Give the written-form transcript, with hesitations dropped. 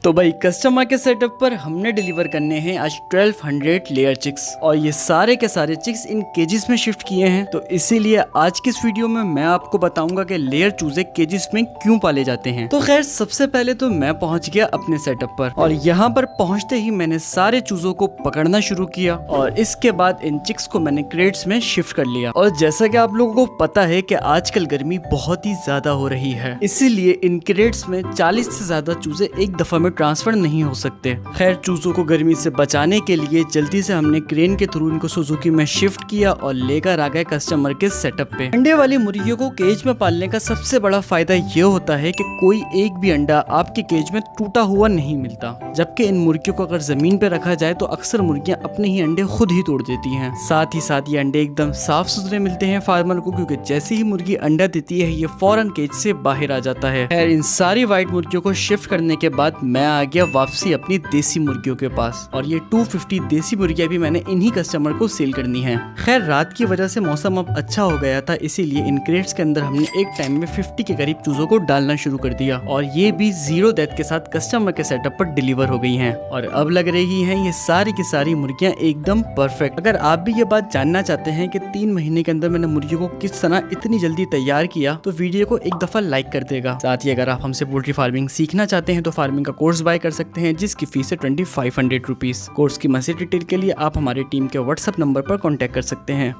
तो भाई कस्टमर के सेटअप पर हमने डिलीवर करने हैं आज 1200 लेयर चिक्स और ये सारे के सारे चिक्स इन केजेस में शिफ्ट किए हैं। तो इसीलिए आज की इस वीडियो में मैं आपको बताऊंगा कि लेयर चूजे केजेस में क्यों पाले जाते हैं। तो खैर सबसे पहले तो मैं पहुंच गया अपने सेटअप पर और यहाँ पर पहुंचते ही मैंने सारे चूजों को पकड़ना शुरू किया और इसके बाद इन चिक्स को मैंने क्रेट्स में शिफ्ट कर लिया। और जैसा कि आप लोगों को पता है कि आजकल गर्मी बहुत ही ज्यादा हो रही है, इसीलिए इन क्रेट्स में 40 से ज्यादा चूजे एक दफा में ट्रांसफर नहीं हो सकते। खैर चूजों को गर्मी से बचाने के लिए जल्दी से हमने क्रेन के थ्रू इनको सुजुकी में शिफ्ट किया और लेकर आ गए कस्टमर के सेटअप पे। अंडे वाली मुर्गियों को केज में पालने का सबसे बड़ा फायदा ये होता है कि कोई एक भी अंडा आपके केज में टूटा हुआ नहीं मिलता, जबकि इन मुर्गियों को अगर जमीन पे रखा जाए तो अक्सर मुर्गियां अपने ही अंडे खुद ही तोड़ देती हैं। साथ ही साथ ये अंडे एकदम साफ सुथरे मिलते हैं फार्मर को, क्योंकि जैसे ही मुर्गी अंडा देती है ये फौरन केज से बाहर आ जाता है। खैर इन सारी व्हाइट मुर्गियों को शिफ्ट करने के बाद मैं आ गया वापसी अपनी देसी मुर्गियों के पास और ये 250 देसी मुर्गियां भी मैंने इन्हीं कस्टमर को सेल करनी है। खैर रात की वजह से मौसम अब अच्छा हो गया था, इसीलिए इन क्रेट्स के अंदर हमने एक टाइम में 50 के करीब चूजों को डालना शुरू कर दिया और ये भी 0 डेथ के साथ कस्टमर के सेटअप पर डिलीवर हो गई हैं। और अब लग रही हैं ये सारी की सारी मुर्गियां एकदम परफेक्ट। अगर आप भी ये बात जानना चाहते हैं कि 3 महीने के अंदर मैंने मुर्गियों को किस तरह इतनी जल्दी तैयार किया, तो वीडियो को एक दफा लाइक कर देगा। साथ ही अगर आप हमसे पोल्ट्री फार्मिंग सीखना चाहते हैं तो फार्मिंग का कोर्स बाय कर सकते हैं, जिसकी फीस है 2500 रुपीज। कोर्स की मजीद डिटेल के लिए आप हमारी टीम के व्हाट्सएप नंबर पर कॉन्टेक्ट कर सकते हैं।